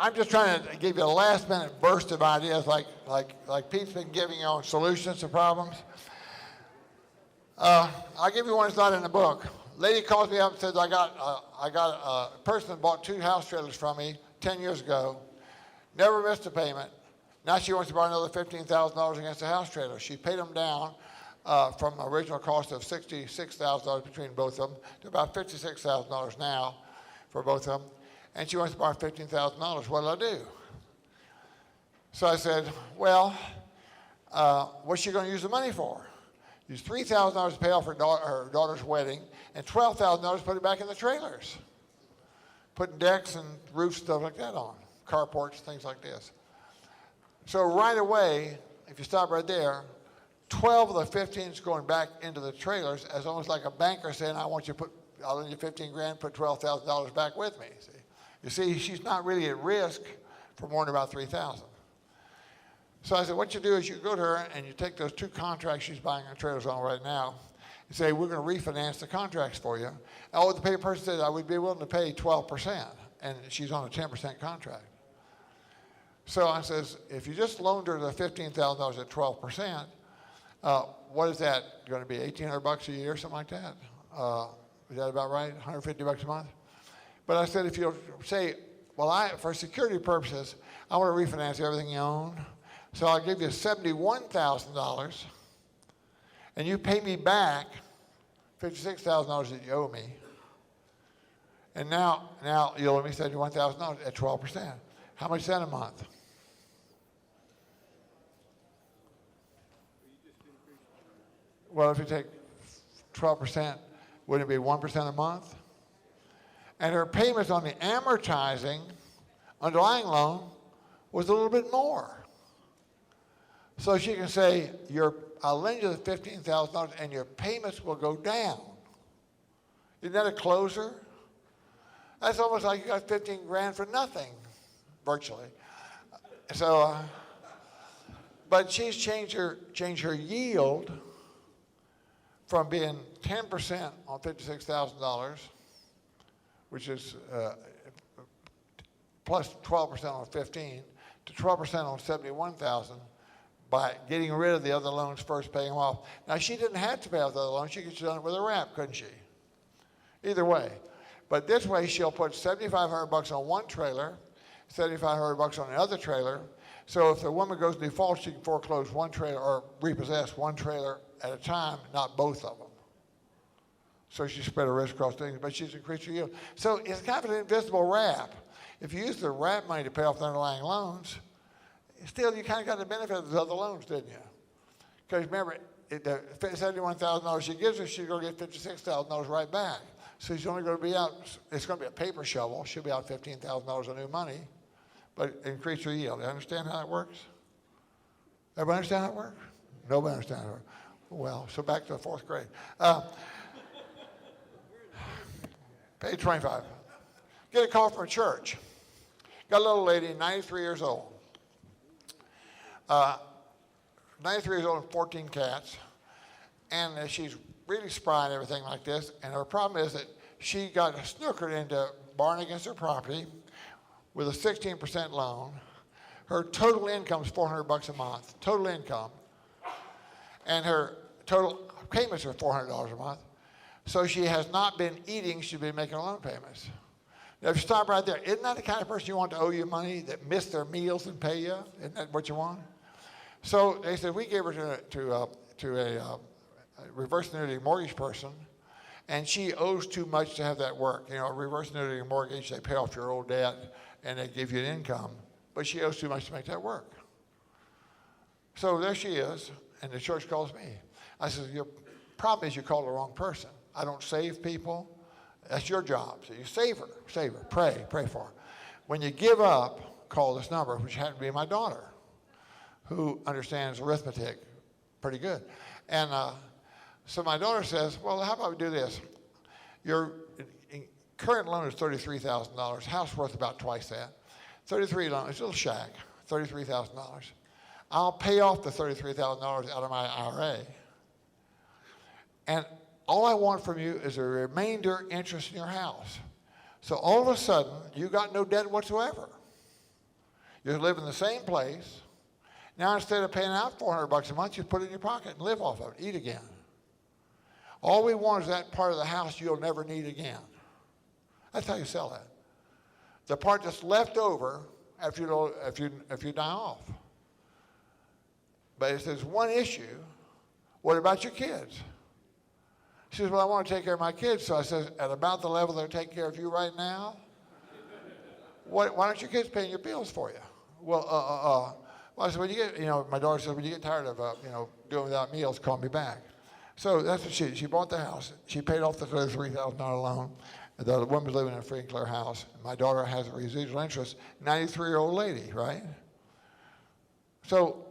I'm just trying to give you a last-minute burst of ideas, like Pete's been giving you on solutions to problems. I'll give you one that's not in the book. Lady calls me up and says, I got a person that bought 2 house trailers from me 10 years ago, never missed a payment. Now she wants to borrow another $15,000 against the house trailer. She paid them down from an original cost of $66,000 between both of them to about $56,000 now for both of them. And she wants to borrow $15,000. What'll I do? So I said, well, what's she going to use the money for? Use $3,000 to pay off her daughter's wedding, and $12,000 to put it back in the trailers. Putting decks and roofs, stuff like that on, carports, things like this. So right away, if you stop right there, 12 of the 15 is going back into the trailers as almost like a banker saying, I'll lend you 15 grand, put $12,000 back with me. See? You see, she's not really at risk for more than about $3,000. So I said, what you do is you go to her and you take those 2 contracts she's buying her trailers on right now and say, we're going to refinance the contracts for you. And the person said, I would be willing to pay 12%, and she's on a 10% contract. So I says, if you just loaned her the $15,000 at 12%, what is that going to be, $1,800 a year, something like that? Is that about right, $150 a month? But I said, if you'll say, well, for security purposes, I want to refinance everything you own, so I'll give you $71,000, and you pay me back $56,000 that you owe me. And now you owe me $71,000 at 12%. How much is that a month? Well, if you take 12%, wouldn't it be 1% a month? And her payments on the amortizing underlying loan was a little bit more. So she can say, I'll lend you the $15,000 and your payments will go down. Isn't that a closer? That's almost like you got 15 grand for nothing, virtually. So, but she's changed her yield from being 10% on $56,000, which is plus 12% on 15, to 12% on 71,000 by getting rid of the other loans first, paying them off. Now, she didn't have to pay off the other loans. She could have done it with a wrap, couldn't she? Either way. But this way, she'll put $7,500 on one trailer, $7,500 on the other trailer. So if the woman goes default, she can foreclose one trailer or repossess one trailer at a time, not both of them. So she spread her risk across things, but she's increased her yield. So it's kind of an invisible wrap. If you use the wrap money to pay off the underlying loans, still you kind of got the benefit of the other loans, didn't you? Because remember, the $71,000 she gives her, she's going to get $56,000 right back. So she's only going to be out, it's going to be a paper shovel. She'll be out $15,000 of new money, but increase her yield. You understand how that works? Everybody understand how it works? Nobody understands how it works. Well, so back to the 4th grade. Page 25. Get a call from a church. Got a little lady, 93 years old. 93 years old and 14 cats. And she's really spry and everything like this. And her problem is that she got snookered into borrowing against her property with a 16% loan. Her total income is $400 a month, total income. And her total payments are $400 a month. So she has not been eating, she's been making loan payments. Now, if you stop right there, isn't that the kind of person you want to owe you money, that miss their meals and pay you? Isn't that what you want? So they said, we gave her to a reverse annuity mortgage person, and she owes too much to have that work. You know, a reverse annuity mortgage, they pay off your old debt, and they give you an income, but she owes too much to make that work. So there she is, and the church calls me. I said, your problem is you called the wrong person. I don't save people. That's your job. So you save her, pray for her. When you give up, call this number, which happened to be my daughter, who understands arithmetic pretty good. And so my daughter says, well, how about we do this? Your current loan is $33,000. House worth about twice that. It's a little shack, $33,000. I'll pay off the $33,000 out of my IRA. And all I want from you is a remainder interest in your house. So all of a sudden, you got no debt whatsoever. You live in the same place. Now instead of paying out $400 a month, you put it in your pocket and live off of it, eat again. All we want is that part of the house you'll never need again. That's how you sell that. The part that's left over after you die off. But if there's one issue, what about your kids? She says, well, I want to take care of my kids. So I said, at about the level they're taking care of you right now, why aren't your kids paying your bills for you? Well, I said, when you get, my daughter said, when you get tired of, doing without meals, call me back. So that's what she bought the house. She paid off the $3,000 loan. The woman was living in a free and clear house. My daughter has a residual interest, 93-year-old lady, right? So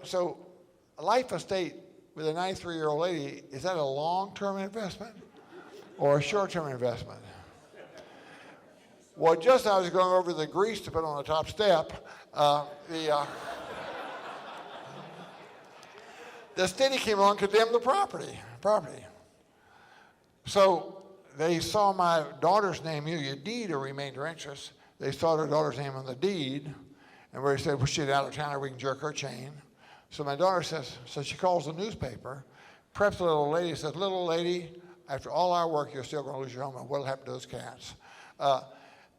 a life estate with a 93-year-old lady, is that a long-term investment or a short-term investment? Well, just as I was going over the grease to put on the top step, the city came along and condemned the property. So they saw my daughter's name, you deed a remainder interest. They saw their daughter's name on the deed, and where he said, well, she's out of town, or we can jerk her chain. So my daughter says, so she calls the newspaper, preps the little lady, says, little lady, after all our work, you're still going to lose your home, and what'll happen to those cats?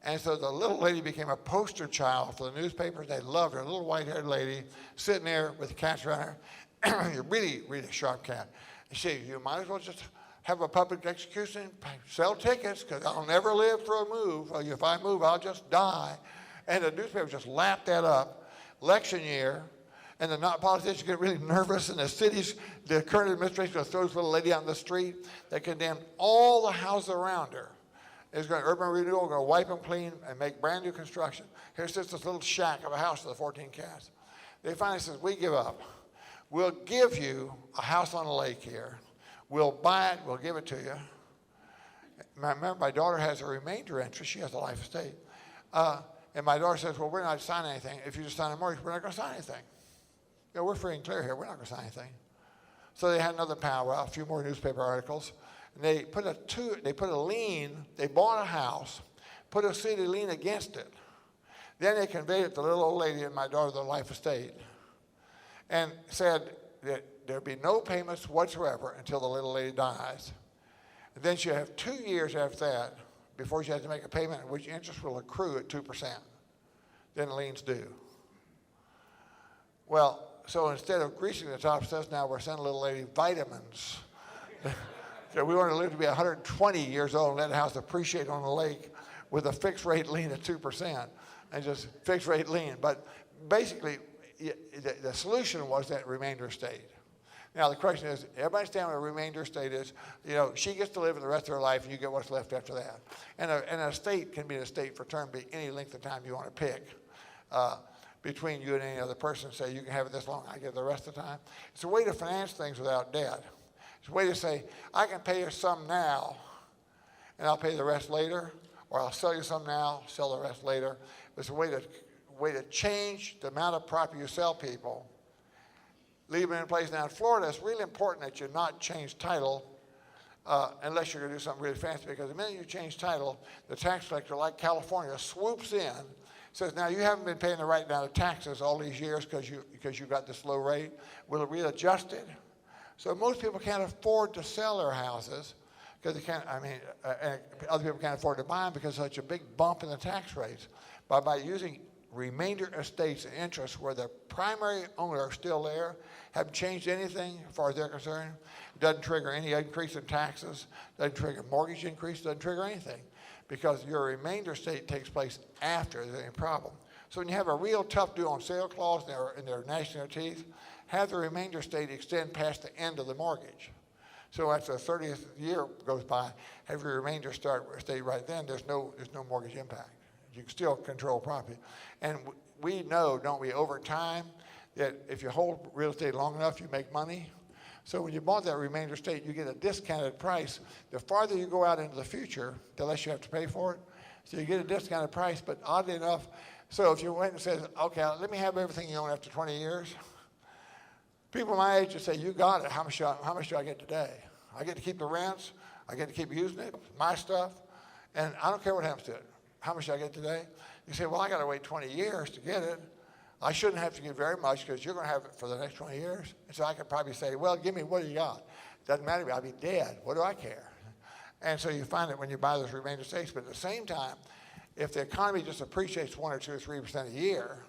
And so the little lady became a poster child for the newspapers. They loved her, a little white-haired lady sitting there with the cats around her. A really, really sharp cat. And she said, you might as well just have a public execution, sell tickets, because I'll never live for a move. If I move, I'll just die. And the newspaper just lapped that up. Election year, and the politicians get really nervous, and the current administration throws this little lady out in the street. They condemned all the houses around her. Urban renewal, going to wipe them clean and make brand new construction. Here's just this little shack of a house with the 14 cats. They finally says, we give up. We'll give you a house on the lake here. We'll buy it, we'll give it to you. Remember, my daughter has a remainder interest. She has a life estate. And my daughter says, well, we're not signing anything. If you just sign a mortgage, we're not going to sign anything. We're free and clear here. We're not going to sign anything. So they had another powwow, a few more newspaper articles. And they put a lien, they bought a house, put a city lien against it. Then they conveyed it to the little old lady and my daughter, their life estate, and said that there'd be no payments whatsoever until the little lady dies. And then she'll have 2 years after that before she has to make a payment, which interest will accrue at 2%. Then the lien's due. Well, so instead of greasing the top steps, now we're sending little lady vitamins. So we want to live to be 120 years old and let the house appreciate on the lake with a fixed rate lien at 2% and just fixed rate lien. But basically, the solution was that remainder estate. Now the question is, everybody understand what a remainder estate is? She gets to live in the rest of her life and you get what's left after that. And an estate can be an estate for term, be any length of time you want to pick. Between you and any other person, say you can have it this long, I get the rest of the time. It's a way to finance things without debt. It's a way to say, I can pay you some now, and I'll pay the rest later, or I'll sell you some now, sell the rest later. It's a way to change the amount of property you sell people, leave them in place. Now in Florida, it's really important that you not change title unless you're going to do something really fancy, because the minute you change title, the tax collector, like California, swoops in, says, now you haven't been paying the right amount of taxes all these years because you got this low rate. Will it readjust it? So most people can't afford to sell their houses because they can't, and other people can't afford to buy them because there's such a big bump in the tax rates. But by using remainder estates and interests where the primary owner are still there, haven't changed anything as far as they're concerned, doesn't trigger any increase in taxes, doesn't trigger mortgage increase, doesn't trigger anything, because your remainder estate takes place after there's any problem. So when you have a real tough due on sale clause and they're gnashing their teeth, have the remainder estate extend past the end of the mortgage. So after the 30th year goes by, have your remainder estate right then, there's no mortgage impact. You can still control property. And we know, don't we, over time, that if you hold real estate long enough, you make money. So when you bought that remainder estate, you get a discounted price. The farther you go out into the future, the less you have to pay for it. So you get a discounted price, but oddly enough, so if you went and said, okay, let me have everything you own after 20 years, people my age would say, you got it. How much do I get today? I get to keep the rents. I get to keep using it, my stuff, and I don't care what happens to it. How much do I get today? You say, well, I got to wait 20 years to get it. I shouldn't have to give very much because you're going to have it for the next 20 years. And so I could probably say, well, give me what do you got? Doesn't matter to me. I'll be dead. What do I care? And so you find it when you buy those remainder stakes. But at the same time, if the economy just appreciates 1 or 2 or 3% a year,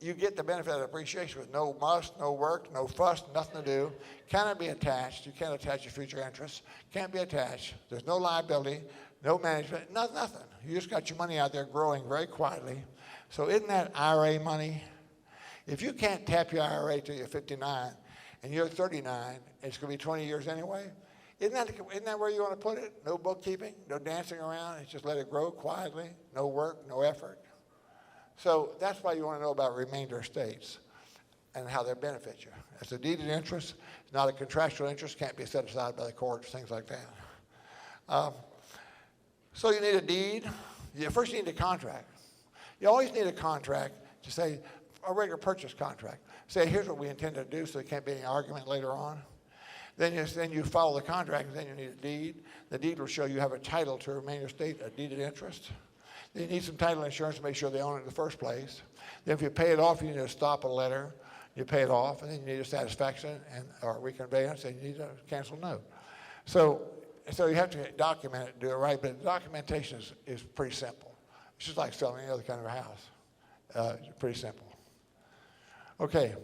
you get the benefit of appreciation with no must, no work, no fuss, nothing to do. Cannot be attached. You can't attach your future interests. Can't be attached. There's no liability, no management, nothing. You just got your money out there growing very quietly. So isn't that IRA money? If you can't tap your IRA till you're 59 and you're 39, it's going to be 20 years anyway, isn't that where you want to put it? No bookkeeping, no dancing around. It's just let it grow quietly, no work, no effort. So that's why you want to know about remainder estates and how they benefit you. It's a deeded interest. It's not a contractual interest. Can't be set aside by the courts, things like that. So you need a deed. First you need a contract. You always need a contract to say, a regular purchase contract. Say, here's what we intend to do so there can't be any argument later on. Then you follow the contract, and then you need a deed. The deed will show you have a title to a remainder estate, a deeded interest. Then you need some title insurance to make sure they own it in the first place. Then if you pay it off, you need to stop a letter. You pay it off, and then you need a satisfaction or reconveyance, and you need a cancel note. So you have to document it, do it right, but documentation is pretty simple. It's just like selling any other kind of a house. It's pretty simple. Okay.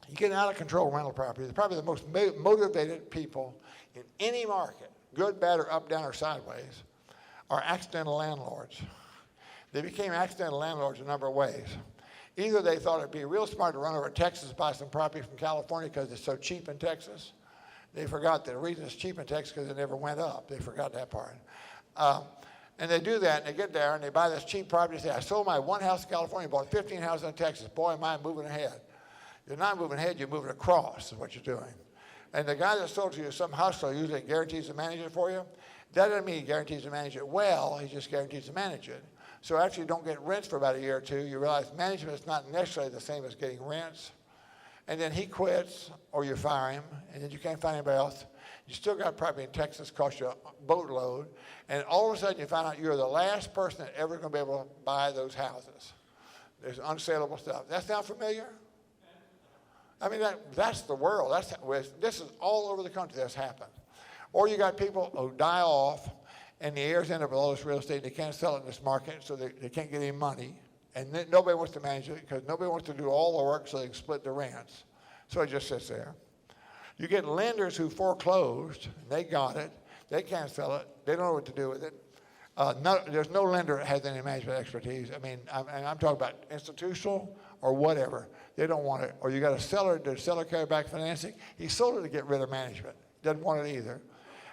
You get out of control rental property. They're probably the most motivated people in any market, good, bad, or up, down, or sideways, are accidental landlords. They became accidental landlords a number of ways. Either they thought it'd be real smart to run over to Texas, buy some property from California because it's so cheap in Texas. They forgot that the reason it's cheap in Texas because it never went up. They forgot that part. And they do that, and they get there, and they buy this cheap property. They say, I sold my one house in California, bought 15 houses in Texas. Boy, am I moving ahead. You're not moving ahead, you're moving across is what you're doing. And the guy that sold to you some hustler usually guarantees to manage it for you. That doesn't mean he guarantees to manage it well, he just guarantees to manage it. So after you don't get rents for about a year or two, you realize management is not necessarily the same as getting rents. And then he quits, or you fire him, and then you can't find anybody else. You still got property in Texas, cost you a boatload, and all of a sudden you find out you're the last person that ever going to be able to buy those houses. There's unsaleable stuff. That sound familiar? I mean, that's the world. This is all over the country that's happened. Or you got people who die off, and the heirs end up with all this real estate. They can't sell it in this market, so they can't get any money. And nobody wants to manage it because nobody wants to do all the work so they can split the rents. So it just sits there. You get lenders who foreclosed. They got it. They can't sell it. They don't know what to do with it. There's no lender that has any management expertise. I mean, I'm talking about institutional or whatever. They don't want it. Or you got a seller, did the seller carry back financing? He sold it to get rid of management. Doesn't want it either.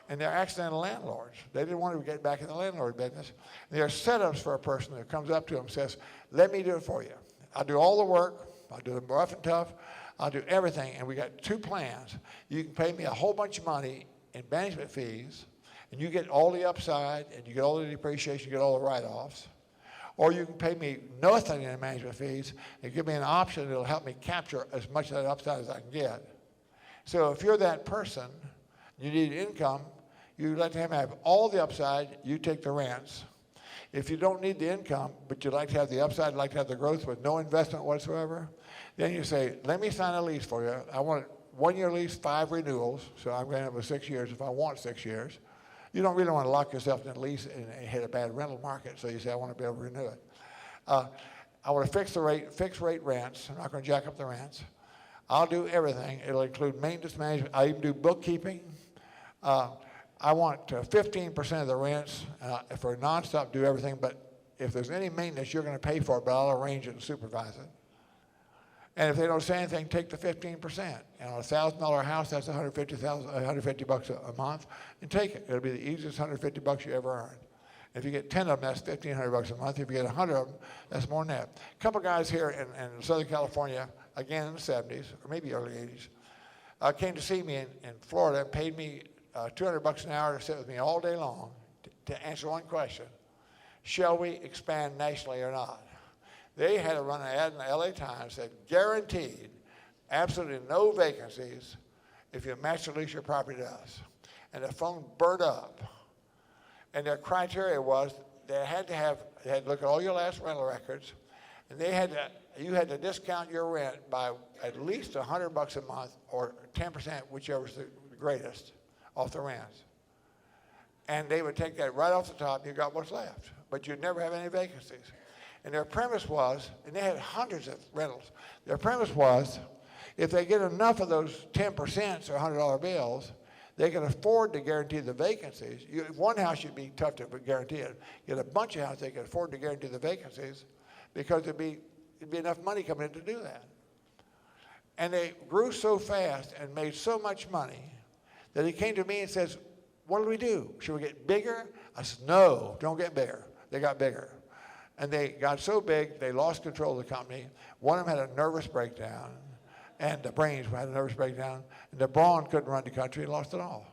And they're accidental landlords. They didn't want to get back in the landlord business. There are setups for a person who comes up to them and says, let me do it for you. I'll do all the work. I'll do the rough and tough. I'll do everything. And we got two plans. You can pay me a whole bunch of money in management fees, and you get all the upside, and you get all the depreciation, you get all the write-offs. Or you can pay me nothing in management fees and give me an option that will help me capture as much of that upside as I can get. So if you're that person, you need income, you let him have all the upside, you take the rents. If you don't need the income, but you'd like to have the upside, like to have the growth with no investment whatsoever, then you say, let me sign a lease for you. I want a 1-year lease, 5 renewals, so I'm going to have a 6 years if I want 6 years. You don't really want to lock yourself in a lease and hit a bad rental market, so you say, I want to be able to renew it. I want to fix rate rents. I'm not going to jack up the rents. I'll do everything. It'll include maintenance management. I even do bookkeeping. I want 15% of the rents for nonstop, do everything, but if there's any maintenance, you're going to pay for it, but I'll arrange it and supervise it. And if they don't say anything, take the 15%. And on a $1,000 house, that's $150 a month, and take it. It'll be the easiest $150 you ever earned. If you get 10 of them, that's $1,500 a month. If you get 100 of them, that's more than that. A couple guys here in Southern California, again in the 70s, or maybe early 80s, came to see me in Florida and paid me $200 an hour to sit with me all day long to answer one question: shall we expand nationally or not? They had to run an ad in the LA Times that guaranteed absolutely no vacancies if you master lease your property to us. And the phone burned up. And their criteria was they had to look at all your last rental records, and you had to discount your rent by at least $100 a month or 10%, whichever was the greatest, off the rents. And they would take that right off the top, and you got what's left. But you'd never have any vacancies. And their premise was, and they had hundreds of rentals, their premise was, if they get enough of those 10% or $100 bills, they can afford to guarantee the vacancies. One house would be tough to guarantee it. Get a bunch of houses they could afford to guarantee the vacancies because it'd be enough money coming in to do that. And they grew so fast and made so much money that he came to me and says, what do we do? Should we get bigger? I said, no, don't get bigger. They got bigger. And they got so big, they lost control of the company. One of them had a nervous breakdown, and the brains had a nervous breakdown, and the brawn couldn't run the country and lost it all.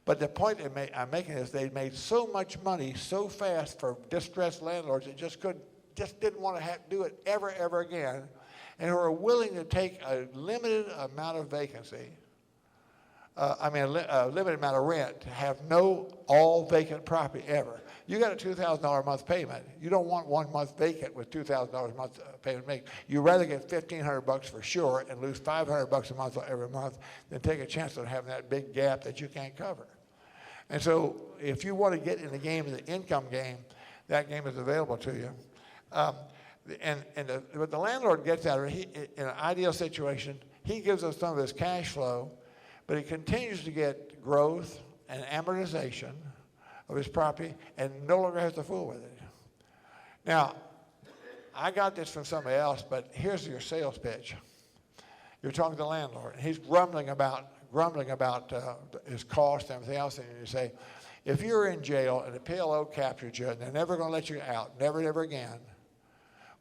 But the point I'm making is they made so much money so fast for distressed landlords that just didn't want to do it ever again, and who were willing to take a limited amount of vacancy, a limited amount of rent to have no all vacant property ever. You got a $2,000 a month payment. You don't want 1 month vacant with $2,000 a month payment make. You'd rather get $1,500 for sure and lose $500 a month every month than take a chance on having that big gap that you can't cover. And so if you want to get in the game, the income game, that game is available to you. But the landlord gets out of it. In an ideal situation, he gives us some of his cash flow, but he continues to get growth and amortization of his property and no longer has to fool with it. Now, I got this from somebody else, but here's your sales pitch. You're talking to the landlord, and he's grumbling about his cost and everything else, and you say, if you're in jail and the PLO captured you and they're never going to let you out, never again,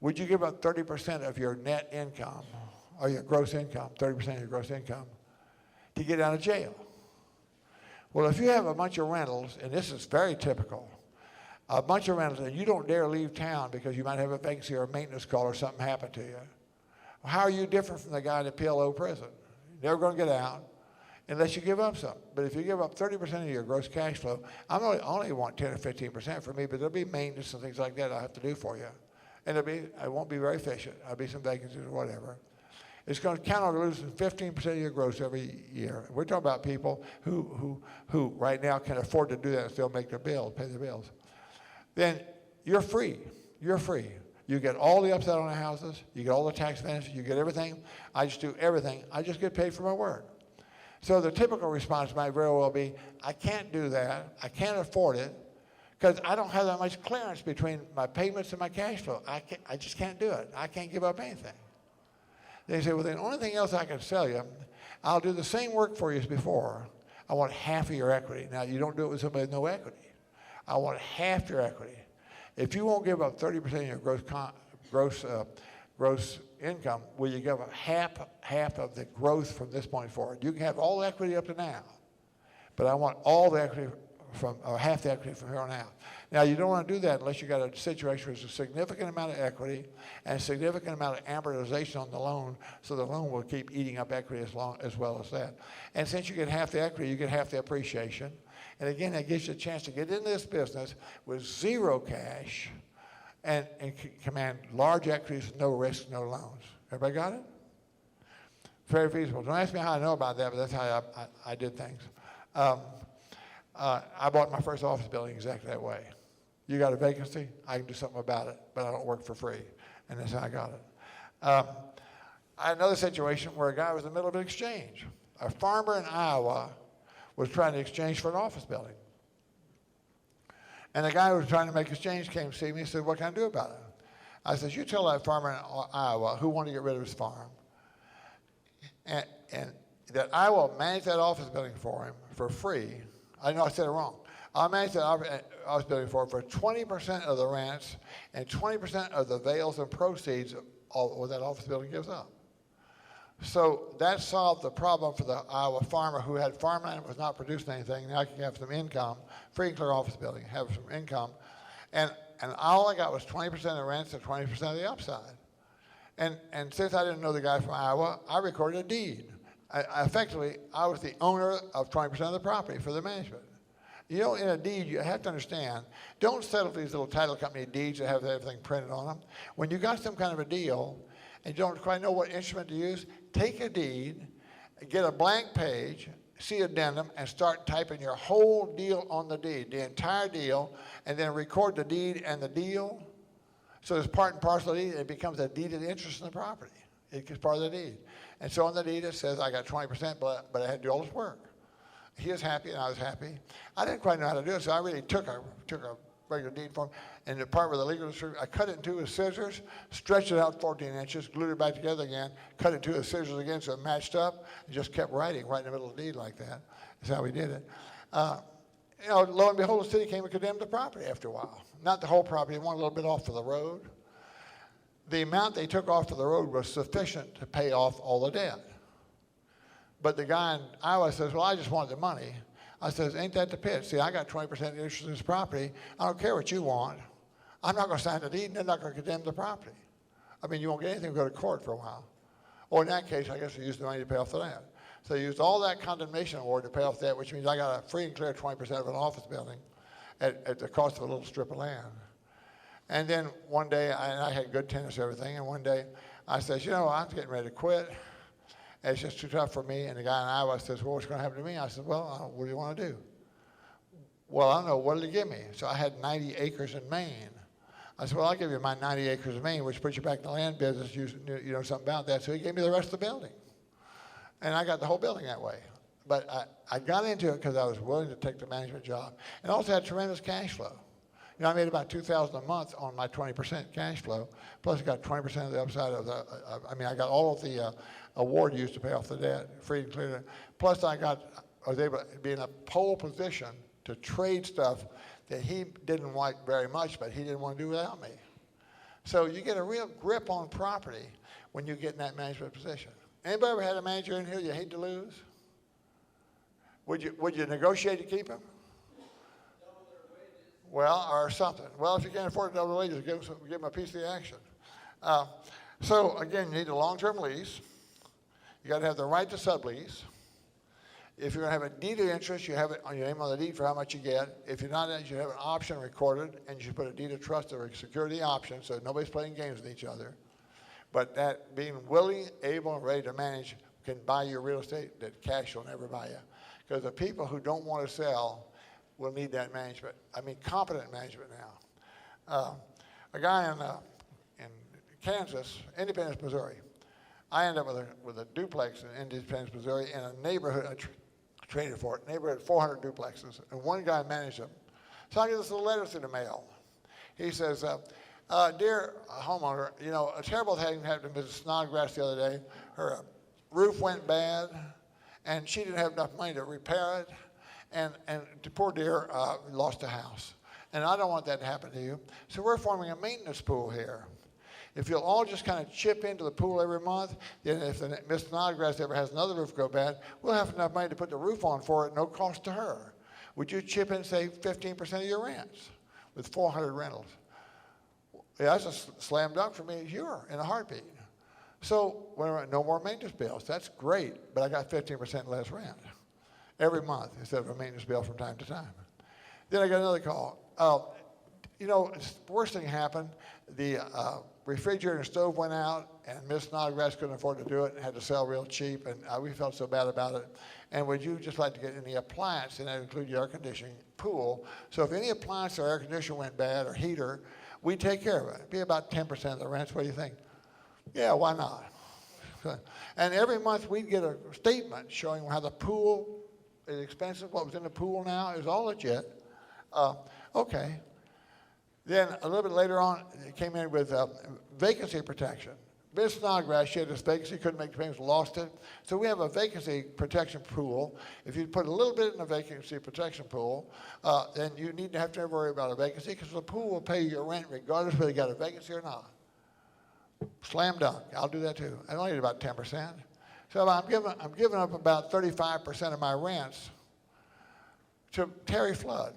would you give up 30% of your net income or your gross income, 30% of your gross income, to get out of jail? Well, if you have a bunch of rentals, and this is very typical, a bunch of rentals, and you don't dare leave town because you might have a vacancy or a maintenance call or something happen to you, how are you different from the guy in the PLO prison? You're never going to get out unless you give up something. But if you give up 30% of your gross cash flow, I only want 10 or 15% for me, but there'll be maintenance and things like that I have to do for you. And I won't be very efficient. There'll be some vacancies or whatever. It's going to count on losing 15% of your gross every year. We're talking about people who right now can afford to do that and still make their bills, pay their bills. Then you're free. You're free. You get all the upside on the houses. You get all the tax benefits. You get everything. I just do everything. I just get paid for my work. So the typical response might very well be, I can't do that. I can't afford it because I don't have that much clearance between my payments and my cash flow. I just can't do it. I can't give up anything. They say, well, the only thing else I can sell you, I'll do the same work for you as before. I want half of your equity. Now, you don't do it with somebody with no equity. I want half your equity. If you won't give up 30% of your gross income, will you give up half of the growth from this point forward? You can have all the equity up to now, but I want all the equity or half the equity from here on out. Now, you don't want to do that unless you got a situation where there's a significant amount of equity and a significant amount of amortization on the loan, so the loan will keep eating up equity as well as that. And since you get half the equity, you get half the appreciation. And again, that gives you a chance to get into this business with zero cash and command large equities, no risk, no loans. Everybody got it? Very feasible. Don't ask me how I know about that, but that's how I did things. I bought my first office building exactly that way. You got a vacancy, I can do something about it, but I don't work for free. And that's how I got it. I had another situation where a guy was in the middle of an exchange. A farmer in Iowa was trying to exchange for an office building. And the guy who was trying to make exchange came to see me and said, what can I do about it? I said, you tell that farmer in Iowa who wanted to get rid of his farm, and that I will manage that office building for him for free. I know I said it wrong. I'll manage that office building for 20% of the rents and 20% of the avails and proceeds of what that office building gives up. So that solved the problem for the Iowa farmer who had farmland and was not producing anything. Now I can have some income, free and clear office building, have some income. And all I got was 20% of the rents and 20% of the upside. And since I didn't know the guy from Iowa, I recorded a deed. Effectively, I was the owner of 20% of the property for the management. You know, in a deed, you have to understand, don't settle for these little title company deeds that have everything printed on them. When you got some kind of a deal and you don't quite know what instrument to use, take a deed, get a blank page, see addendum, and start typing your whole deal on the deed, the entire deal, and then record the deed and the deal. So it's part and parcel of the deed, it becomes a deeded interest in the property. It's part of the deed. And so on the deed it says I got 20%, but I had to do all this work. He was happy and I was happy. I didn't quite know how to do it, so I really took a regular deed form, and the part where the legal district, I cut it in two with scissors, stretched it out 14 inches, glued it back together again, cut it in two with scissors again so it matched up, and just kept writing right in the middle of the deed like that. That's how we did it. You know, lo and behold, the city came and condemned the property after a while. Not the whole property, they wanted a little bit off of the road. The amount they took off of the road was sufficient to pay off all the debt. But the guy in Iowa says, well, I just wanted the money. I says, ain't that the pitch? See, I got 20% interest in this property. I don't care what you want. I'm not going to sign the deed, and they're not going to condemn the property. I mean, you won't get anything to go to court for a while. Or in that case, I guess they used the money to pay off the debt. So they used all that condemnation award to pay off debt, which means I got a free and clear 20% of an office building at the cost of a little strip of land. And then one day, I had good tenants and everything, and one day I says, you know, I'm getting ready to quit. It's just too tough for me. And the guy in Iowa says, well, what's going to happen to me? I said, well, what do you want to do? Well, I don't know. What did he give me? So I had 90 acres in Maine. I said, well, I'll give you my 90 acres in Maine, which puts you back in the land business. You know something about that. So he gave me the rest of the building. And I got the whole building that way. But I got into it because I was willing to take the management job. And also had tremendous cash flow. You know, I made about $2,000 a month on my 20% cash flow. Plus, I got 20% of the upside of the. I mean, I got all of the award used to pay off the debt, free and clear. Plus, I was able to be in a pole position to trade stuff that he didn't like very much, but he didn't want to do without me. So you get a real grip on property when you get in that management position. Anybody ever had a manager in here you hate to lose? Would you negotiate to keep him? Well, or something. Well, if you can't afford to double the wages, give them a piece of the action. So again, you need a long-term lease. You got to have the right to sublease. If you're going to have a deed of interest, you have it on your name on the deed for how much you get. If you're not, you should have an option recorded, and you should put a deed of trust to secure the option so nobody's playing games with each other. But that being willing, able, and ready to manage can buy you real estate that cash will never buy you. Because the people who don't want to sell will need that management. I mean, competent management now. A guy in Kansas, Independence, Missouri. I ended up with a duplex in Independence, Missouri, in a neighborhood. I traded for it. Neighborhood, 400 duplexes, and one guy managed them. So I get this little letter through the mail. He says, "Dear homeowner, you know, a terrible thing happened to Mrs. Snodgrass the other day. Her roof went bad, and she didn't have enough money to repair it. And the poor dear lost a house. And I don't want that to happen to you. So we're forming a maintenance pool here. If you'll all just kind of chip into the pool every month, then if Miss Snodgrass ever has another roof go bad, we'll have enough money to put the roof on for it, no cost to her. Would you chip in, say, 15% of your rents with 400 rentals?" Yeah, that's a slam dunk for me. Sure, in a heartbeat. So no more maintenance bills. That's great, but I got 15% less rent every month instead of a maintenance bill from time to time. Then I got another call. You know, the worst thing happened. The refrigerator and stove went out, and Miss Snodgrass couldn't afford to do it and had to sell real cheap, and we felt so bad about it. And would you just like to get any appliance, and that include your air conditioning, pool? So if any appliance or air conditioner went bad or heater, we take care of it. It'd be about 10% of the rents. What do you think? Yeah, why not? And every month we'd get a statement showing how the pool is expensive, what was in the pool now. It was all legit. Okay. Then a little bit later on, it came in with vacancy protection. Miss Snodgrass, she had this vacancy, couldn't make the payments, lost it. So we have a vacancy protection pool. If you put a little bit in the vacancy protection pool, then you need to have to never worry about a vacancy because the pool will pay your rent regardless whether you got a vacancy or not. Slam dunk. I'll do that too. I only need about 10%. So I'm giving up about 35% of my rents to Terry Flood.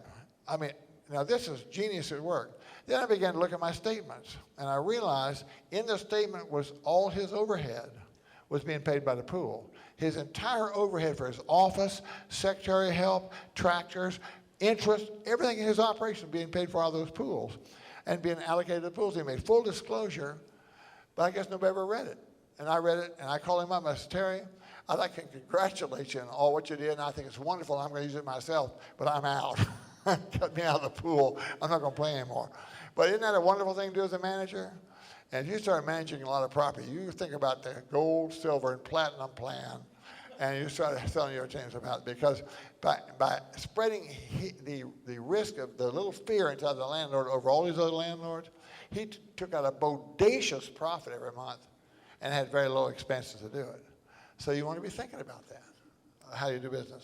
I mean, now this is genius at work. Then I began to look at my statements, and I realized in the statement was all his overhead was being paid by the pool. His entire overhead for his office, secretary help, tractors, interest, everything in his operation being paid for out of those pools and being allocated to the pools. He made full disclosure, but I guess nobody ever read it. And I read it, and I called him up, and I said, Terry, I'd like to congratulate you on all what you did, and I think it's wonderful. I'm going to use it myself, but I'm out. Cut me out of the pool. I'm not going to play anymore. But isn't that a wonderful thing to do as a manager? And if you start managing a lot of property, you think about the gold, silver, and platinum plan, and you start telling your teams about it, because by spreading the risk of the little fear inside the landlord over all these other landlords, he took out a bodacious profit every month and had very low expenses to do it. So you want to be thinking about that, how you do business.